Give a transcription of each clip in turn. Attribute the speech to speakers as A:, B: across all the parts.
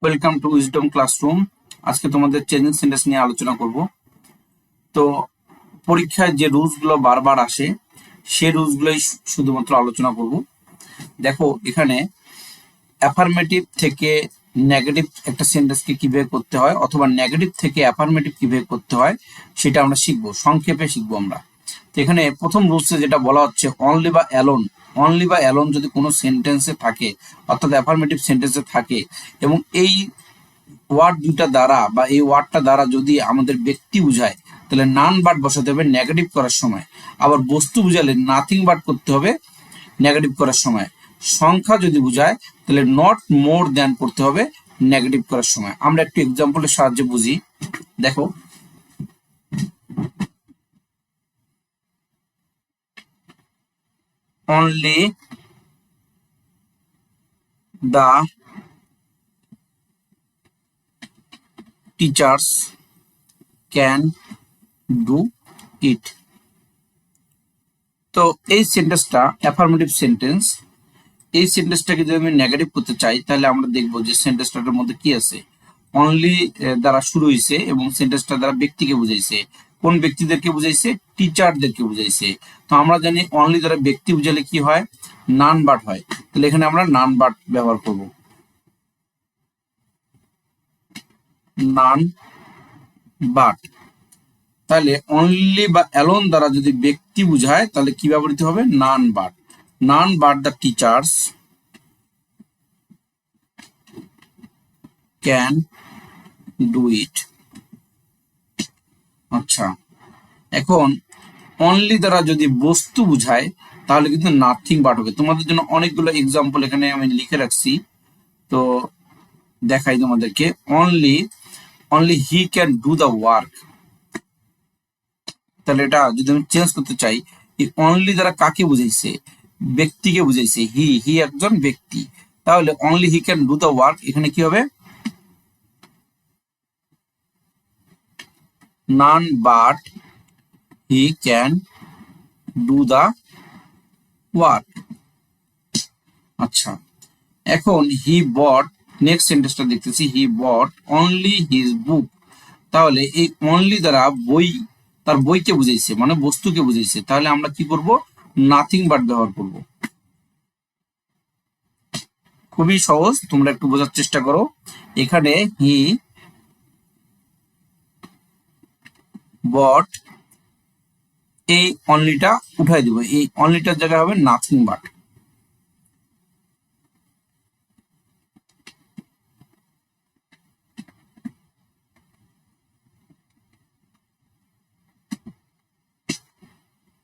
A: Welcome to wisdom classroom. আজকে তোমাদের changing sentence নিয়ে আলোচনা করব। তো পরীক্ষায় যে রুলস গুলো বারবার আসে সেই রুলস গুলোই শুধুমাত্র আলোচনা করব। দেখো এখানে অ্যাফার্মেটিভ থেকে নেগেটিভ একটা সেন্টেন্সকে কিভাবে করতে হয় অথবা নেগেটিভ থেকে অ্যাফার্মেটিভ কিভাবে করতে হয় সেটা আমরা শিখবো, সংক্ষেপে শিখবো আমরা। তো এখানে প্রথম রুলসে যেটা বলা হচ্ছে অনলি বা অ্যালোন। অনলি বা অ্যালোন যদি কোনো সেন্টেন্সে থাকে অর্থাৎ অ্যাফার্মেটিভ সেন্টেন্সে থাকে এবং এই ওয়ার্ড দুইটা দ্বারা বা এই ওয়ার্ডটা দ্বারা যদি আমাদের ব্যক্তি বুঝায় তাহলে নান বাট বসাতে হবে নেগেটিভ করার সময়। আবার বস্তু বুঝালে নাথিং বাট করতে হবে নেগেটিভ করার সময়। সংখ্যা যদি বুঝায় তাহলে নট মোর দ্যান করতে হবে নেগেটিভ করার সময়। আমরা একটু এক্সাম্পলের সাহায্যে বুঝি। দেখো only the teachers can do it. তো এই সেন্টেন্সটা অ্যাফার্মেটিভ সেন্টেন্স। এই সেন্টেন্সটাকে যদি আমি নেগেটিভ করতে চাই তাহলে আমরা দেখবো যে সেন্টেন্সটার মধ্যে কি আছে। অনলি দ্বারা শুরু হয়েছে এবং সেন্টেন্সটা দ্বারা ব্যক্তিকে বুঝাইছে। কোন ব্যক্তিদেরকে বুঝাইছে? টিচারদেরকে বুঝাইছে। তো আমরা জানি অনলি দ্বারা ব্যক্তি বুঝালে কি হয়? নান বাট হয়। তাহলে এখানে আমরা নান বাট ব্যবহার করব। None but. তাহলে অনলি বা অ্যালোন দ্বারা যদি ব্যক্তি বুঝায় তাহলে কি ব্যবহৃত হবে? None but. None but the teachers can do ইট। আচ্ছা, এখন অনলি দ্বারা যদি বস্তু বুঝায় তাহলে কিন্তু নাথিং বাট হবে। তোমাদের জন্য অনেকগুলো এক্সাম্পল এখানে আমি লিখে রাখছি, তো দেখাই তোমাদেরকে। Only only he can do the work. তাহলে এটা যদি আমি চেঞ্জ করতে চাই, এই অনলি দ্বারা কাকে বুঝাইছে? ব্যক্তিকে বুঝাইছে। হি হি একজন ব্যক্তি। তাহলে only he can do the work এখানে কি হবে? None but he can do the work. আচ্ছা, এখন হি বট, নেক্সট সেন্টেন্সটা দেখতেছি, হি বট অনলি হিজ বুক। তাহলে এই অনলি দ্বারা বই, তার বইকে বুঝাইছে মানে বস্তুকে বুঝাইছে। তাহলে আমরা কি করব? নাথিং বাট ব্যবহার করব। খুবই সহজ, তোমরা একটু বোঝার চেষ্টা করো। এখানে হি বট, এই অনলিটা উঠাই দিব, এই অনলিটার জায়গায় হবে নাথিং বাট।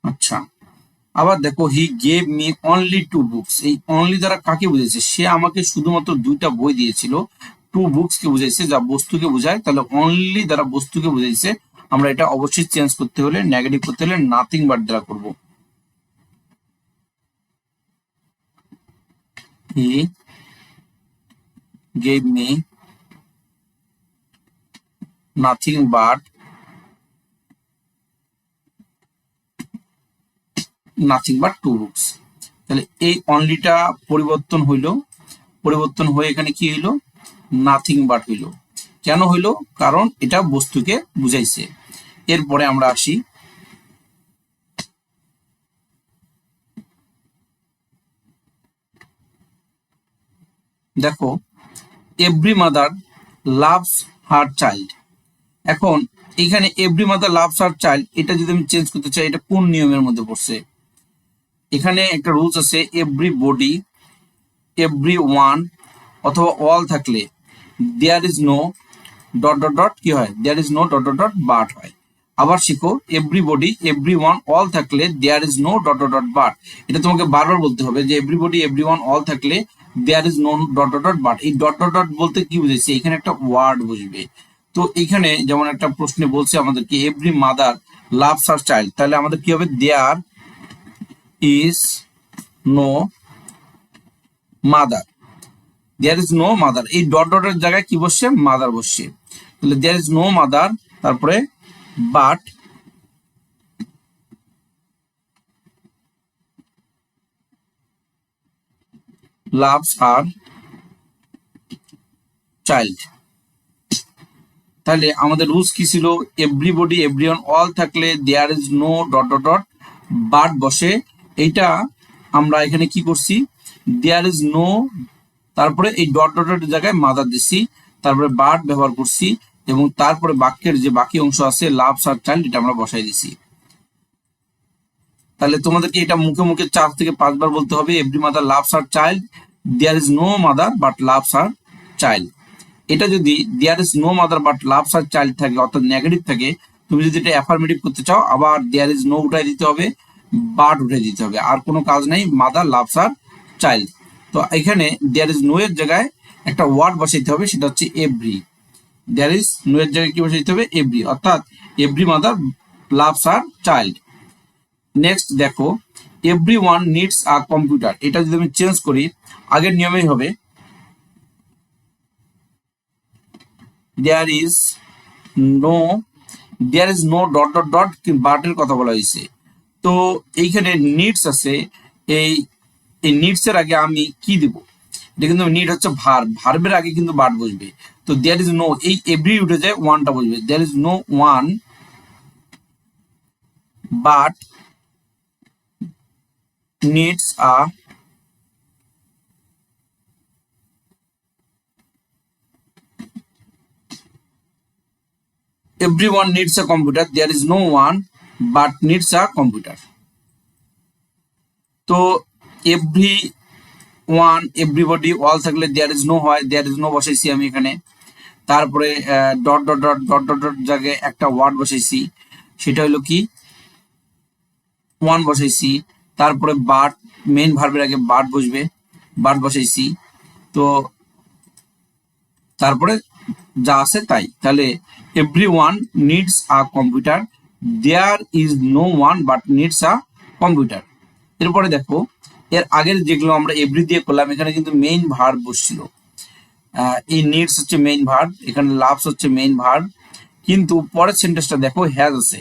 A: আচ্ছা, আবার দেখো he gave me only two books. এই অনলি দ্বারা কাকে বুঝেছে? সে আমাকে শুধুমাত্র দুইটা বই দিয়েছিল। টু বুকস কে বুঝাইছে, যা বস্তুকে বুঝায়। তাহলে অনলি দ্বারা বস্তুকে বুঝাইছে। আমরা এটা অবশ্যই চেঞ্জ করতে হলে, নেগেটিভ করতে হলে নাথিং বাট দ্বারা করব। He gave me nothing but two books. তাহলে এই অনলিটা পরিবর্তন হইল, পরিবর্তন হয়ে এখানে কি হইল? নাথিং বাট হইল। কেন হইল? কারণ এটা বস্তুকে বুঝাইছে। এরপরে আমরা আসি, দেখো every mother loves her child. এখন এখানে every mother loves her child, এটা যদি আমি চেঞ্জ করতে চাই, এটা কোন নিয়মের মধ্যে পড়ছে? এখানে একটা রুলস আছে, এভরি বডি, এভরি ওয়ান অথবা অল থাকলে there is no dot dot dot কি হয়? There is no dot dot dot but হয়। আবার শিখো, এভরিবডি, এভরি ওয়ান, অল থাকলে there is no dot dot dot but. এটা তোমাকে বারবার বলতে হবে যে এভরিবডি, এভরি ওয়ান, অল থাকলে there is no dot dot dot but. এই ডট ডট ডট বলতে কি বুঝেছে? এখানে একটা ওয়ার্ড বুঝবে। তো এখানে যেমন একটা প্রশ্নে বলছে আমাদেরকে every mother loves her child, তাহলে আমাদের কি হবে? There is no mother. There is no mother, এই ডট ডটের জায়গায় কি বসছে? মাদার বসছে। তাহলে দেয়ার ইজ নো মাদার, তারপরে বাট লাভস হার চাইল্ড। তাহলে আমাদের রুলস কি ছিল? এভরিবডি, এভরিওয়ান, অল থাকলে there is no dot dot dot but বসে। এইটা আমরা এখানে কি করছি? দেয়ার ইজ নো, তারপরে এই ডট ডট ডট জায়গায় মাদার দিছি, তারপরে বাট ব্যবহার করছি, এবং তারপরে বাক্যের যে বাকি অংশ আছে লাভস আর চাইল্ড, এটা আমরা বসাই দিছি। তাহলে তোমাদেরকে এটা মুখে মুখে 4 থেকে 5 বার বলতে হবে। Every mother loves her child, there is no mother but loves her child. এটা যদি there is no mother but loves her child থাকে, অর্থাৎ নেগেটিভ থাকে, তুমি যদি এটা অ্যাফার্মেটিভ করতে চাও, আবার দেয়ার ইজ নো উঠাই দিতে হবে, বাট উঠে দিতে হবে, আর কোনো কাজ নেই, মাদার লাভস আর চাইল্ড। তো এখানে দেয়ার ইজ নো এর জায়গায় একটা ওয়ার্ড বসাইতে হবে, সেটা হচ্ছে এভরি। দেয়ার ইজ নো এর জায়গায় কি বসাইতে হবে? এভরি, অর্থাৎ every mother loves her child. Next দেখো, every one needs a computer. এটা যদি আমি চেঞ্জ করি, আগের নিয়মেই হবে, there is no, there is no dot dot dot, বাটের কথা বলা হয়েছে। তো এইখানে নিডস আছে, এই এই নিডস এর আগে আমি কি দিব? এটা কিন্তু নিড হচ্ছে ভার্ব, ভার্বের আগে কিন্তু বাট বসবে। তো দেয়ার ইজ নো, এই এভরি উঠে যায়, ওয়ানটা বসবে। There is no one but needs a everyone needs a computer, there is no one but needs a computer। তো এভরি ওয়ান, এভরিবডি, অল থাকলে দেয়ার ইজ নো হয়, দেয়ার ইজ নো বসাইছি আমি এখানে। তারপরে dot dot dot dot dot dot জায়গায় একটা word বসাইছি, সেটা হলো কি? ওয়ান বসাইছি। তারপরে বাট, মেইন ভার্বের আগে বাট বসবে, বাট বসাইছি। তো তারপরে যা আছে তাই। তাহলে every one needs a computer, there is no one but needs a computer. এরপরে দেখো, এর আগের যেগুলো আমরা এভরি দিয়ে করলাম, এখানে কিন্তু মেইন ভার্ব বসছিল। এই নিডস হচ্ছে মেইন ভার্ব, এখানে লাভস হচ্ছে মেইন ভার্ব, কিন্তু পরের সেন্টেন্সটা দেখো, হ্যাজ আছে।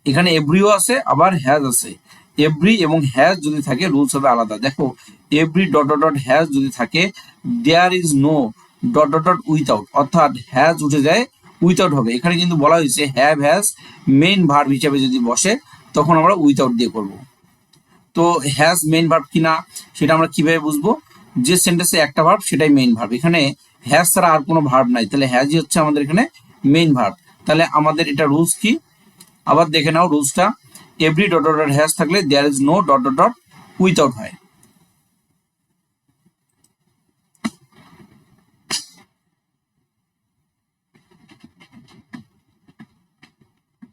A: এখানে এভরিও আছে, আবার হ্যাজ আছে। এভরি এবং হ্যাজ যদি থাকে, রুলস হবে আলাদা। দেখো, every dot dot dot has যদি থাকে, there is no dot dot dot without, অর্থাৎ হ্যাজ উঠে যায়, উইথাউট হবে। এখানে কিন্তু বলা হয়েছে হ্যাভ হ্যাজ মেইন ভার্ব হিসেবে যদি বসে, তখন আমরা উইথাউট দিয়ে করব। তো হ্যাজ মেইন ভার্ব কিনা সেটা আমরা কিভাবে বুঝবো? যে সেন্টেন্সে একটা ভার্ব সেটাই মেইন ভার্ব, এখানে হ্যাজ ছাড়া আর কোনো ভার্ব নাই, তাহলে হ্যাজই হচ্ছে আমাদের এখানে মেইন ভার্ব। তাহলে আমাদের এটা রুলস কি? আবার দেখে নাও রুলসটা। Every dot dot dot has থাকলে there is no dot dot dot without হয়।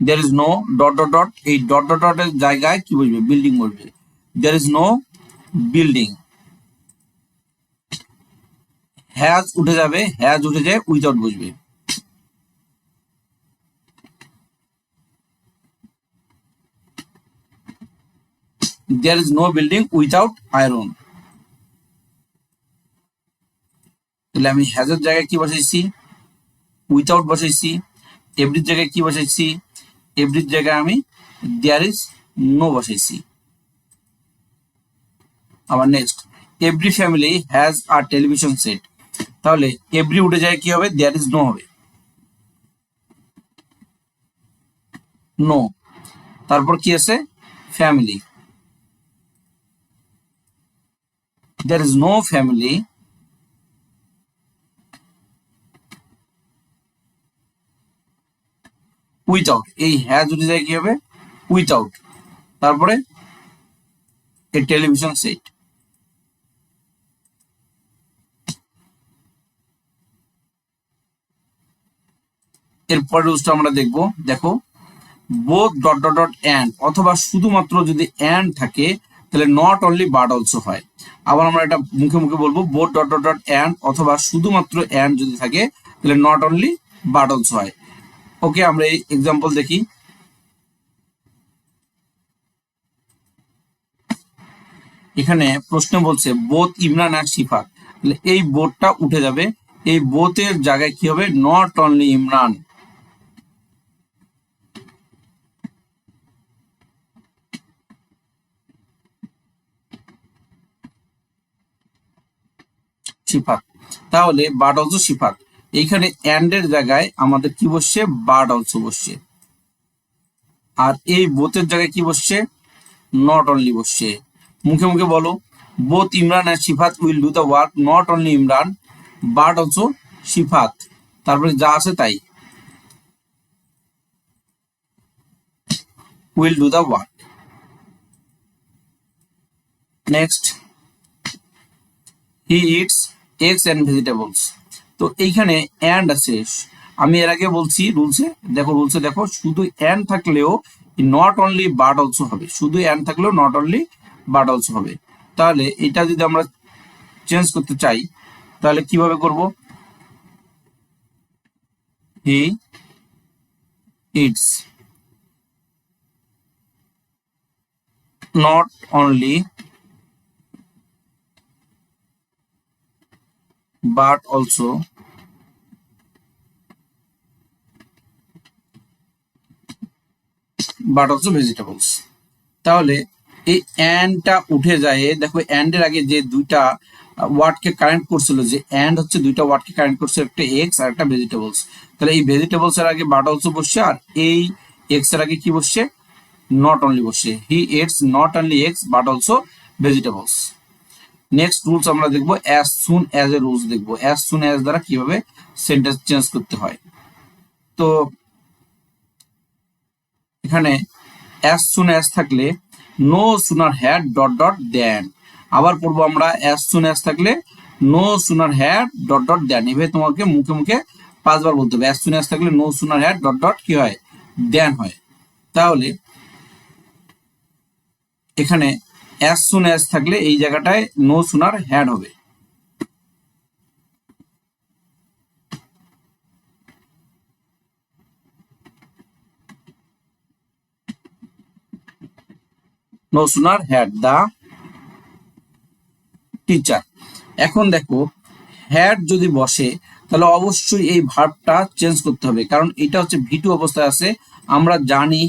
A: There is no dot dot dot, এই ডট ডট ডটের জায়গায় কি বসবে? বিল্ডিং বসবে। There is no building, has উঠে যাবে, হ্যাজ উঠে যায়, উইথাউট বসবে। There is no building without iron. তাহলে আমি হ্যাজের জায়গায় কি বসাইছি? উইথাউট বসাইছি। এভরির জায়গায় কি বসাইছি? এভরির জায়গায় আমি দেয়ার ইজ নো বসাইছি। আবার next, every family has a television set. তাহলে এভরি উঠে যায়, কি হবে? দেয়ার ইজ নো হবে, নো। তারপর কি আছে? Family, there is no family without, এই হ্যাজ উঠে যায়, কি হবে? উইথাউট। তারপরে এই টেলিভিশন সেট। এরপর রুলসটা আমরা দেখব। দেখো, both dot dot dot and, অথবা শুধুমাত্র যদি অ্যান্ড থাকে, তাহলে নট অনলি বাট অলসো হয়। আবার আমরা এটা মুখে মুখে বলবো, both dot dot dot and, অথবা শুধুমাত্র অ্যান্ড যদি থাকে, তাহলে নট অনলি বাট অলসো হয়। ওকে, আমরা এই এক্সাম্পল দেখি। এখানে প্রশ্ন বলছে বোথ ইমরান আর শিফাত, তাহলে এই বোথটা উঠে যাবে, এই বোথের জায়গায় কি হবে? Not only Imran. শিফাত, তাহলে বাট অলসো শিফাত। এইখানে এন্ড এর জায়গায় আমাদের কি বসছে, বাট অলসো বসছে। আর এই বোথের জায়গায় কি বসছে, নট অনলি বসছে। মুখে মুখে বলো, both Imran and Shifat will do the work, not only Imran but also Shifat. তারপরে যা আছে তাই, will do the work. Next, he eats eggs and vegetables. তো এইখানে অ্যান্ড আছে, আমি এর আগে বলছি রুলসে, দেখো রুলসে দেখো, শুধু অ্যান্ড থাকলেও নট অনলি বাট অলসো হবে, শুধু অ্যান্ড থাকলেও নট অনলি বাট অলসো হবে। তাহলে এটা যদি আমরা চেঞ্জ করতে চাই তাহলে কিভাবে করব, he eats not only but also vegetables. তাহলে এই অ্যান্ডটা উঠে যায়, দেখো অ্যান্ডের আগে যে দুইটা ওয়ার্ডকে কারেন্ট করছিল, যে অ্যান্ড হচ্ছে দুইটা ওয়ার্ডকে কারেন্ট করছে, একটা এক্স আর একটা ভেজিটেবলস। তাহলে এই ভেজিটেবলস এর আগে বাট অলসো বসছে, আর এই এক্স এর আগে কি বসছে, নট অনলি বসছে। He eats not only eggs but also vegetables. Next rules আমরা দেখবো অ্যাজ সুন অ্যাজ এ রুলস দেখবো, অ্যাজ সুন অ্যাজ দ্বারা কিভাবে সেন্টেন্স চেঞ্জ করতে হয়। তো এখানে অ্যাজ সুন অ্যাজ থাকলে no sooner had dot dot then. আবার পড়বো আমরা অ্যাজ সুন অ্যাজ থাকলে no sooner had dot dot then. এভাবে তোমাকে মুখে মুখে 5 বার বলতে হবে। অ্যাজ সুন অ্যাজ থাকলে no sooner had dot dot কি হয়, দেন হয়। তাহলে এখানে অ্যাজ সুন অ্যাজ থাকলে এই জায়গাটায় নো সুনার হ্যাড হবে। No sooner had the teacher. এখন দেখো হ্যাড যদি বসে তাহলে অবশ্যই এই ভার্বটা চেঞ্জ করতে হবে, কারণ এটা হচ্ছে ভি2 অবস্থায় আছে। আমরা জানি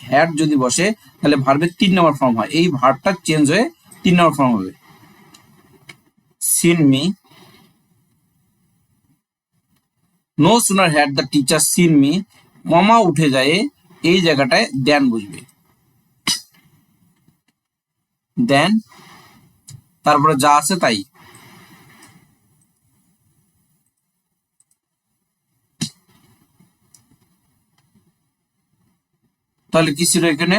A: হ্যাড যদি বসে তাহলে ভার্বের 3 নম্বর ফর্ম হয়, এই ভার্বটা চেঞ্জ হয়ে 3 নম্বর ফর্ম হবে। Seen me, no sooner had the teacher seen me, comma উঠে যায়, এই জায়গাটায় দেন বুঝবে, দেন তারপরে যা আছে তাই। তাহলে কি ছিল এখানে,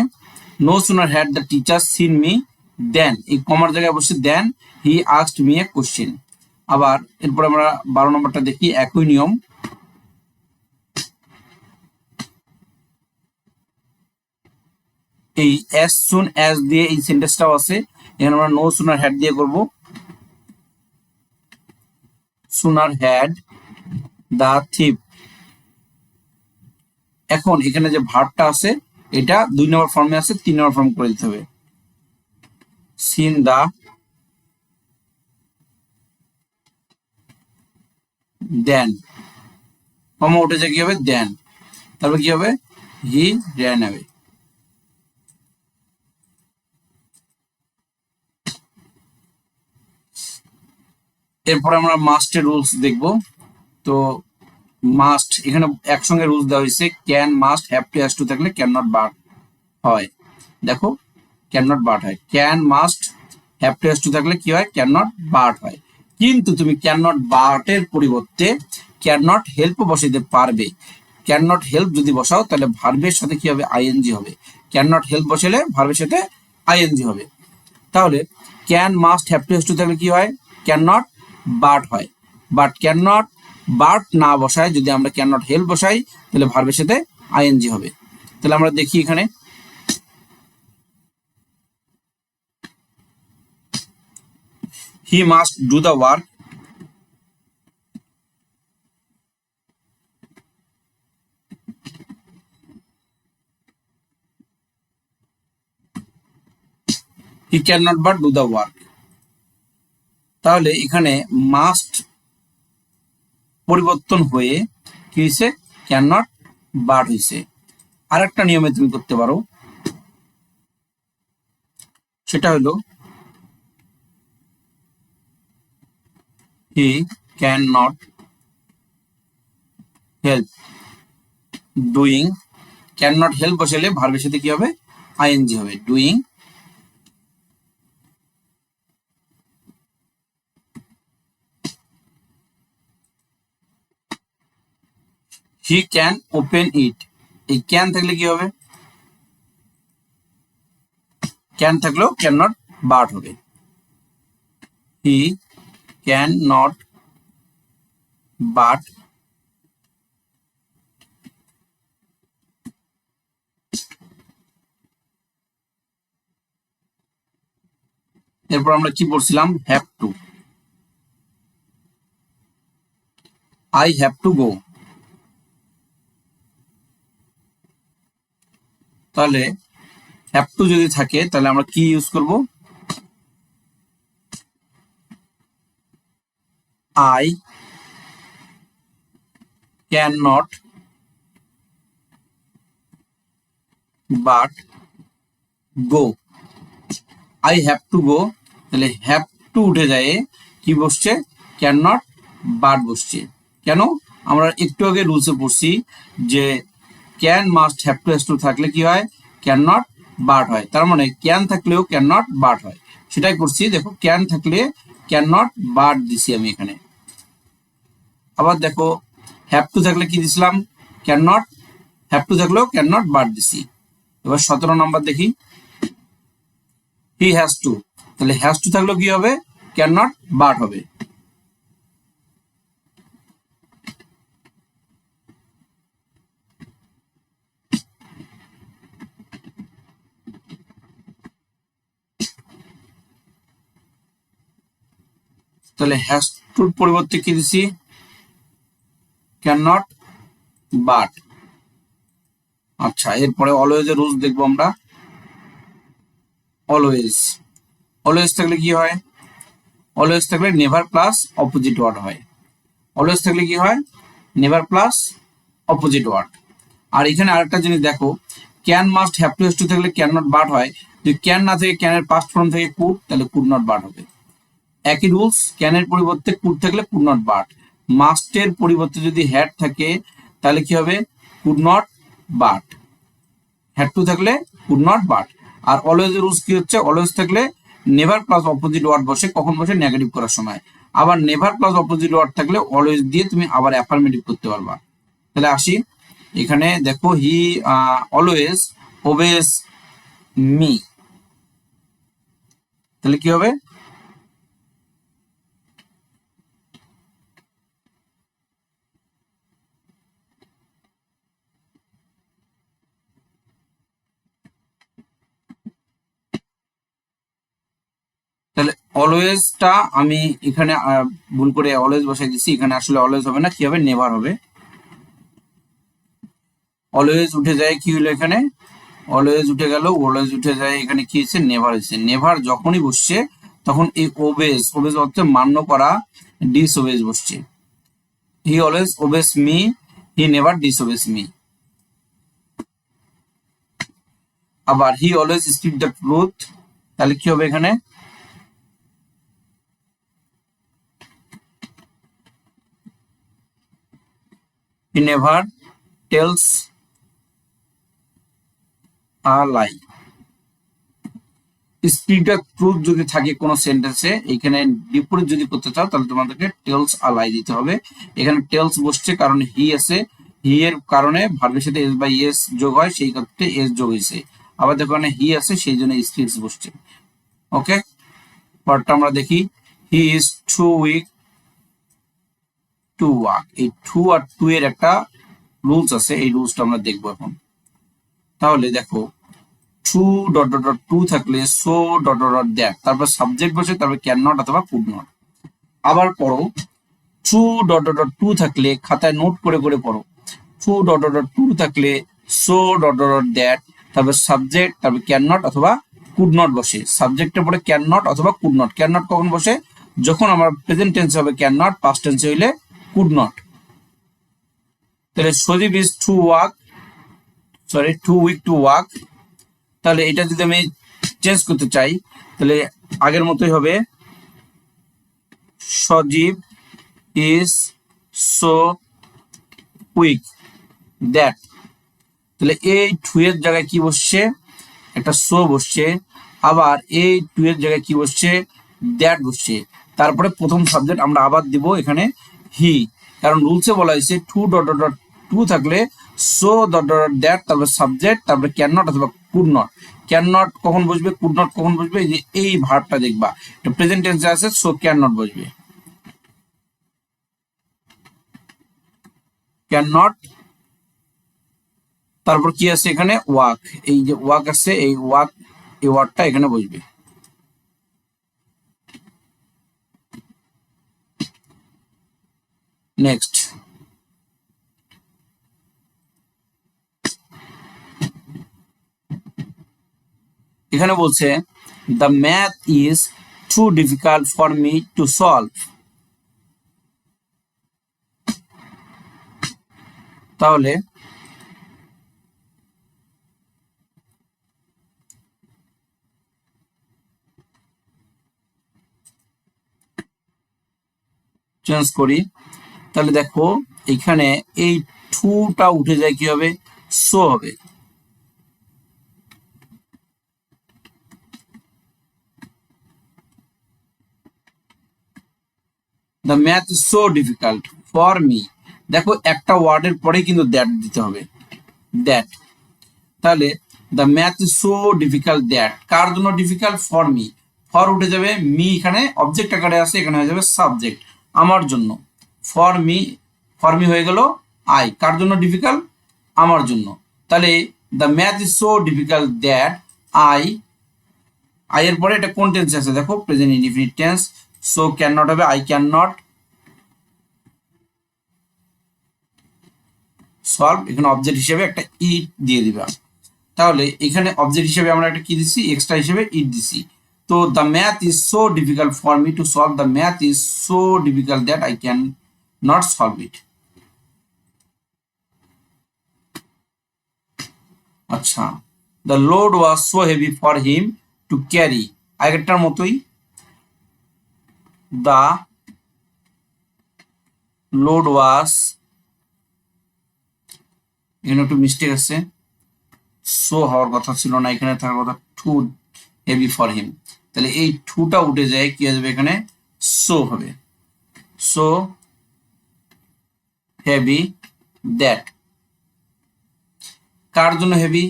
A: no sooner had the teacher seen me then, এই কমার জায়গায় বসে then he asked me a question. আবার এরপর আমরা 12 নম্বরটা দেখি, একই নিয়ম। এই অ্যাজ সুন অ্যাজ দিয়ে এই সেন্টেন্সটাও আছে, এখানে আমরা নো সুনার হ্যাড দিয়ে করব, সুনার হ্যাড দা থিপ। এখন এখানে যে ভার্বটা আছে এটা 2 নম্বর ফর্মে আছে, 3 নম্বর ফর্ম করে দিতে হবে, সিন দা দেন, কমা উঠে যায় কি হবে, দেন, তারপর কি হবে, হি র্যান অ্যাওয়ে। এরপর আমরা মাস্টের রুলস দেখব। তো মাস্ট এখানে একসঙ্গে রুলস দেওয়া হয়েছে, can must have to has to থাকলে ক্যান নট বাট হয়। দেখো ক্যান নট বাট হয়, can must have to has to থাকলে কি হয়, ক্যান নট বাট হয়। কিন্তু তুমি ক্যান নট বাটের পরিবর্তে ক্যান নট হেল্প বসাইতে পারবে। ক্যান নট হেল্প যদি বসাও তাহলে ভার্বের সাথে কি হবে, আইএনজি হবে। ক্যান নট হেল্প বসালে ভার্বের সাথে আইএনজি হবে। তাহলে can must have to has to থাকলে কি হয়, ক্যান নট বাট হয়। বাট ক্যান নট বাট না বসায় যদি আমরা ক্যান নট হেল্প বসাই তাহলে ভার্বের সাথে আইএনজি হবে। তাহলে আমরা দেখি এখানে, he must do the work, he can not but do the work. তাহলে এখানে মাস্ট পরিবর্তন হয়ে কি হয়েছে, ক্যান নট বাট হয়েছে। আরেকটা নিয়মে তুমি করতে পারো, সেটা হলো he can not help, doing. Can not help বসালে ভার্বের সাথে কি হবে, আইএনজি হবে, doing. He can open it, এই ক্যান থাকলে কি হবে, ক্যান থাকলেও ক্যান নট বাট হবে। হি ক্যান নট বাট এরপর আমরা কি পড়ছিলাম, have to, I have to go. তাহলে হ্যাভ টু যদি থাকে তাহলে আমরা কি ইউজ করব, I can not but go, I have to go. তাহলে হ্যাভ টু উঠে যায়, কি বসছে, ক্যান নট বাট বসছে। কেন, আমরা একটু আগে রুলসে পড়ছি যে can must have to has to থাকলে কি হয়, ক্যান নট বাট হয়। তার মানে ক্যান থাকলেও ক্যান নট বাট হয়, সেটাই করছি। দেখো ক্যান থাকলে ক্যান নট বাট দিছি আমি এখানে। আবার দেখো হ্যাভ টু থাকলে কি দিছিলাম, ক্যান নট, হ্যাভ টু থাকলেও ক্যান নট বাট দিছি। এবার 17 নম্বর দেখি, হি হ্যাজ টু, তাহলে হ্যাজ টু থাকলেও কি হবে, ক্যান নট বাট হবে। তাহলে হ্যাজ টুর পরিবর্তে কি দিছি, ক্যান নট বাট। আচ্ছা, এরপরে অলওয়েজ এর রুলস দেখবো আমরা। অলওয়েজ, অলওয়েজ থাকলে কি হয়, অলওয়েজ থাকলে নেভার প্লাস অপোজিট ওয়ার্ড হয়। অলওয়েজ থাকলে কি হয়, নেভার প্লাস অপোজিট ওয়ার্ড। আর এখানে আরেকটা জিনিস দেখো, can must have to has to থাকলে ক্যান নট বাট হয়, যদি ক্যান না থেকে ক্যানের পাস্ট ফর্ম থেকে কুড, তাহলে কুড নট বাট হবে। একই রুলস, ক্যানের পরিবর্তে কুড থাকলে কুড নট বাট। মাস্টের পরিবর্তে যদি হ্যাড থাকে তাহলে কি হবে, could not but. Had to থাকলে কুড নট বাট। আর অলওয়েজ এর রুলস কি হচ্ছে, অলওয়েজ থাকলে নেভার প্লাস অপোজিট ওয়ার্ড বসে, কখন বসে, নেগেটিভ করার সময়। আবার নেভার প্লাস অপোজিট ওয়ার্ড থাকলে অলওয়েজ দিয়ে তুমি আবার অ্যাফার্মেটিভ করতে পারবা। তাহলে আসি, এখানে দেখো হি অলওয়েজ ওবেস মি, তাহলে কি হবে, তাহলে অলওয়েজটা আমি এখানে ভুল করে অলওয়েজ বসাই দিচ্ছি, এখানে আসলে অলওয়েজ হবে না, কি হবে, নেভার হবে। অলওয়েজ উঠে যায়, কি হলো এখানে, অলওয়েজ উঠে গেল, অলওয়েজ উঠে যায়, এখানে কি হচ্ছে, নেভার হচ্ছে। নেভার যখনই বসছে তখন এই ওবেজ, ওবেজ অর্থে মান্য করা, ডিস ওবেজ বসছে। He always obeys me, he never disobeys me. আবার he always speak the truth, তাহলে কি হবে এখানে, he never tells a lie. Speak the truth যদি থাকে কোনো সেন্টেন্সে, এখানে বিপরীত যদি করতে চাও তাহলে তোমাদেরকে টেলস আ লাই দিতে হবে। এখানে টেলস বসছে কারণ হি আছে, হি এর কারণে ভার্বের সাথে এস বাই এস যোগ হয়, সেই ক্ষেত্রে এস যোগ হয়েছে। আবার দেখো এখানে হি আছে, সেই জন্য স্পিক্স বসছে। ওকে, পরটা আমরা দেখি, he is too weak to walk. এই টু আর টু এর একটা রুলস আছে, এই রুলসটা আমরা দেখবো এখন। তাহলে দেখো, too dot dot dot to থাকলে so dot dot dot that, তারপর সাবজেক্ট বসে, তারপর ক্যান নট অথবা কুড নট। আবার পড়ো, too dot dot dot to থাকলে খাতায় নোট করে করে পড়ো, too dot dot dot to থাকলে so dot dot dot that, তারপর সাবজেক্ট, তারপর ক্যান নট অথবা কুড নট বসে। সাবজেক্টের পরে ক্যান নট অথবা কুড নট। ক্যান নট কখন বসে, যখন আমার প্রেজেন্ট টেন্সে হবে ক্যান নট, পাস্ট টেন্সে হইলে কুড নট। তাহলে Sajib is too walk, sorry too weak to walk. তাহলে এটা যদি আমি চেঞ্জ করতে চাই তাহলে আগের মতোই হবে, সজীব ইজ সো কুইক, দ্যাট। তাহলে এই টু এর জায়গায় কি বসছে, একটা সো বসছে, আবার এই টু এর জায়গায় কি বসছে, দ্যাট বসছে। তারপরে প্রথম সাবজেক্ট আমরা আবার দিব এখানে হি, কারণ রুলসে বলা হয়েছে too dot dot dot to থাকলে সো ডট ডট দ্যাট, তারপরে সাবজেক্ট, তারপরে ক্যান নট অথবা কুড নট। ক্যান নট কখন বসবে, কুড নট কখন বসবে, এই যে এই ভার্বটা দেখবা এটা প্রেজেন্ট টেন্সে আছে, সো ক্যান নট বসবে, ক্যান নট। তারপর কি আছে এখানে, ওয়াক, এই যে ওয়াক আছে, এই ওয়াক, এই ওয়ার্ডটা এখানে বসবে। নেক্সট, এখানে বলছে the math is too difficult for me to solve. তাহলে চেঞ্জ করি, তাহলে দেখো এখানে এই টুটা উঠে যায়, কি হবে, সো হবে। The math is so difficult for me, দেখো একটা ওয়ার্ডের পরে কিন্তু দ্যাট দিতে হবে, দ্যাট। তাহলে the math is so difficult that, কার জন্য ডিফিকাল্ট, ফর মি। ফর উঠে যাবে, মি এখানে অবজেক্ট আকারে আছে, এখানে হয়ে যাবে সাবজেক্ট, আমার জন্য। ফর মি, ফর মি হয়ে গেল আই, কার জন্য ডিফিকাল্ট, আমার জন্য। তাহলে the math is so difficult that I, I এর পরে এটা কোন টেন্স আছে দেখো, present indefinite tense, so can not হবে আই ক্যান নট সলভ, এখানে অবজেক্ট হিসেবে একটা ইট দিয়ে দিবা। তাহলে এখানে অবজেক্ট হিসেবে আমরা একটা কি দিছি, এক্সট্রা হিসেবে ইট দিছি। তো the math is so difficult for me to solve, the math is so difficult that I can not solve it. আচ্ছা, the load was so heavy for him to carry, আগেরটার মতোই, the load ওয়াজ, এখানে একটু mistake আছে, so হওয়ার কথা ছিল না, এখানে থাকার কথা টু হেভি ফর হিম। তাহলে এই টুটা উঠে যায়, কি আসবে এখানে, সো হবে, সো হেভি দ্যাট, কার জন্য হেভি,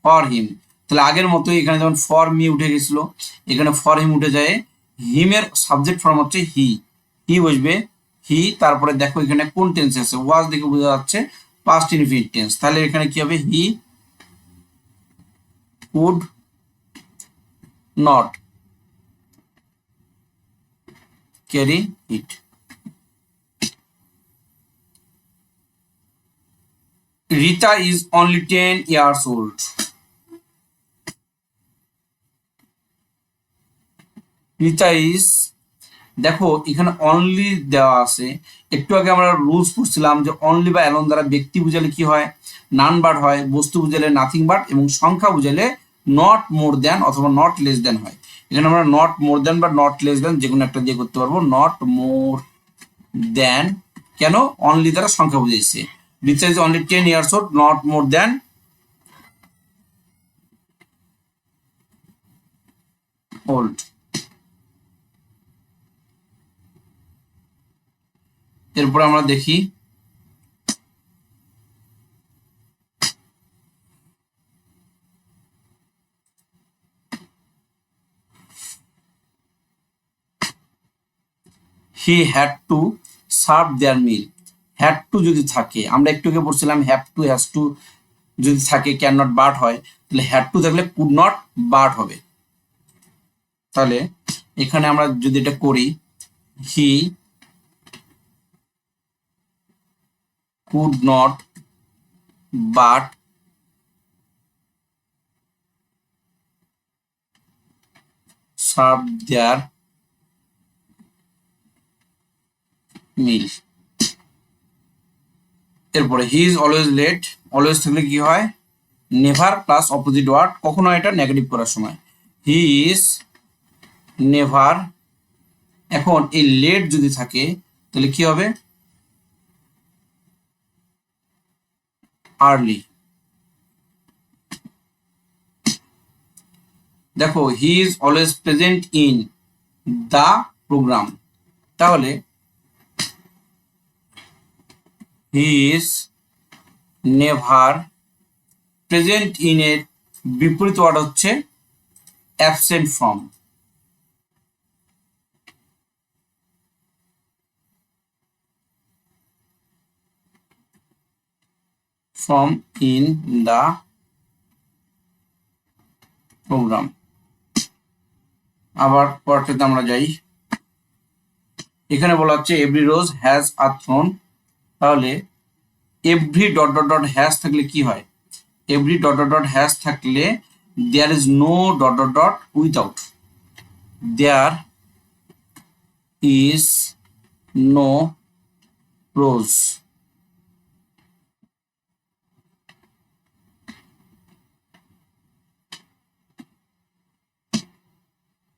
A: ফর হিম। তাহলে আগের মতোই এখানে যেমন ফর মি উঠে গেছিল, এখানে ফর হিম উঠে যায়, হিমের সাবজেক্ট ফর্ম হচ্ছে হি, হি বসবে, হি। তারপরে দেখো এখানে কোন টেন্স আছে, ওয়াজ দেখে বোঝা যাচ্ছে পাস্ট ইনফিনিট টেন্স, তাহলে এখানে কি হবে, হি could not carry it. Rita is only 10 years old. Rita is, দেখো এখানে অনলি দেওয়া আছে, একটু আগে আমরা রুলস পড়ছিলাম যে অনলি বা অ্যালোন দ্বারা ব্যক্তি বুঝালে কি হয়, নান বার্ড হয়, বস্তু বুঝালে নাথিং বার্ড, এবং সংখ্যা বুঝালে নট মোর দ্যান অথবা নট লেস দ্যান হয়। এখানে আমরা নট মোর দ্যান বা নট লেস দ্যান যে কোনো একটা দিয়ে করতে পারবো, নট মোর দ্যান, কেন, অনলি দ্বারা সংখ্যা বুঝাইছে। Rita is only 10 years old, not more than old. এরপর আমরা দেখি he had to serve their meal. Had to যদি থাকে, আমরা একটু আগে পড়ছিলাম হ্যাভ টু, হ্যাজ টু যদি থাকে ক্যান নট বাট হয়, তাহলে হ্যাড টু থাকলে কুড নট বাট হবে। তাহলে এখানে আমরা যদি এটা করি, he could not but serve their meal. এরপরে he is always late, always থাকলে কি হয়, নেভার প্লাস অপোজিট ওয়ার্ড, কখনো এটা নেগেটিভ করার সময়, হি ইজ নেভার। এখন এই লেট যদি থাকে তাহলে কি হবে, আর্লি। দেখো he is always present in the programme, তাহলে he is never present in এর বিপরীত ওয়ার্ড হচ্ছে absent from. From in the programme. আবার পরটাতে আমরা যাই, এখানে বলা হচ্ছে every rose has a thorn, তাহলে every dot dot dot has থাকলে কি হয়, every dot dot dot has থাকলে there is no dot dot dot without, there is no rose.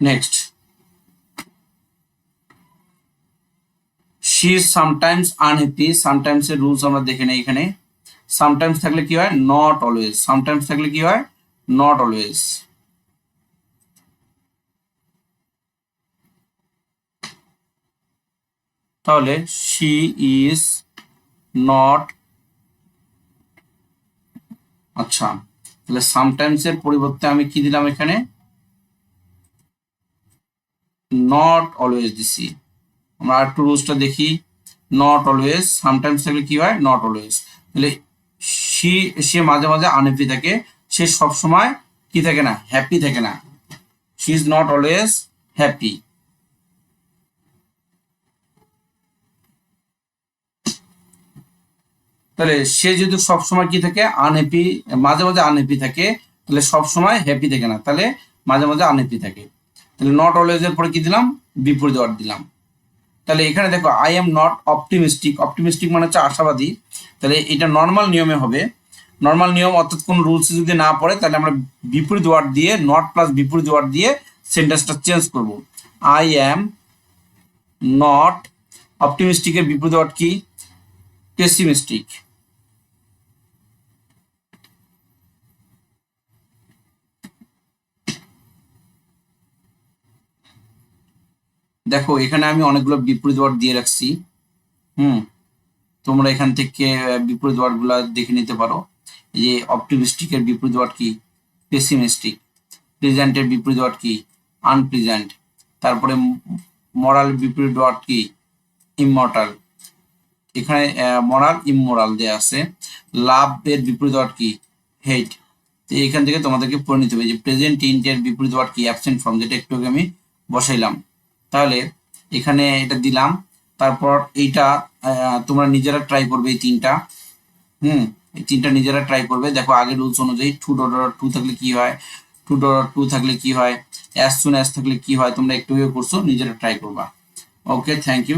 A: Next, she is sometimes unhappy, sometimes এর rules আমরা দেখে নেই এখানে। সামটাইমস থাকলে কি হয়, নট অলওয়েজ, সামটাইমস থাকলে কি হয়, নট অলওয়েজ। তাহলে শি ইজ নট, আচ্ছা তাহলে সামটাইমস এর পরিবর্তে আমি কি দিলাম এখানে, নট অলওয়েজ দিছি। আমরা একটু রুলসটা দেখি, নট অলওয়েজ, সামটাইমস থাকলে কি হয়, নট অলওয়েজ। তাহলে সে মাঝে মাঝে আনহ্যাপি থাকে, সে সব সময় কি থাকে না, হ্যাপি থাকে না। She is not always happy. তাহলে সে যদি সব সময় কি থাকে, আনহ্যাপি, মাঝে মাঝে আনহ্যাপি থাকে, তাহলে সব সময় হ্যাপি থাকে না, তাহলে মাঝে মাঝে আনহ্যাপি থাকে। তাহলে নট অলওয়েজ এর পরে কি দিলাম, বিপরীত ওয়ার্ড দিলাম। তাহলে এখানে দেখো I am not optimistic, optimistic মানে হচ্ছে আশাবাদী, তাহলে এটা নর্মাল নিয়মে হবে। নর্মাল নিয়ম অর্থাৎ কোন রুলস যদি না পড়ে তাহলে আমরা বিপরীত ওয়ার্ড দিয়ে, নট প্লাস বিপরীত ওয়ার্ড দিয়ে সেন্টেন্সটা চেঞ্জ করব। আই এম নট অপটিমিস্টিকের বিপরীত ওয়ার্ড কি, পেসিমিস্টিক। দেখো এখানে আমি অনেকগুলো বিপরীত ওয়ার্ড দিয়ে রাখছি, তোমরা এখান থেকে বিপরীত ওয়ার্ড গুলা দেখে নিতে পারো। এই যে অপটিমিস্টিকের বিপরীত ওয়ার্ড কি, পেসিমিস্টিক। প্রেজেন্টের বিপরীত ওয়ার্ড কি, আনপ্রেজেন্ট। তারপরে মরাল বিপরীত ওয়ার্ড কি, ইমমর্টাল। এখানে মরাল ইমমোরাল দেয়া আছে। লাভ এর বিপরীত ওয়ার্ড কি, হেট। তো এখান থেকে তোমাদেরকে পড়ে নিতে হবে যে প্রেজেন্ট টেন্সের বিপরীত ওয়ার্ড কি, অ্যাবসেন্ট ফ্রম, যেটা একটু আগে আমি বসাইলাম। তাহলে এখানে এটা দিলাম, তারপর এইটা তোমরা নিজেরা ট্রাই করবে এই তিনটা। এই তিনটা নিজেরা ট্রাই করবে। দেখো আগের রুলস অনুযায়ী টু ডট ডট টু থাকলে কি হয়, টু ডট টু থাকলে কি হয়, অ্যাজ সুন অ্যাজ থাকলে কি হয়, তোমরা একটু করছো, নিজেরা ট্রাই করবা। ওকে, থ্যাংক ইউ।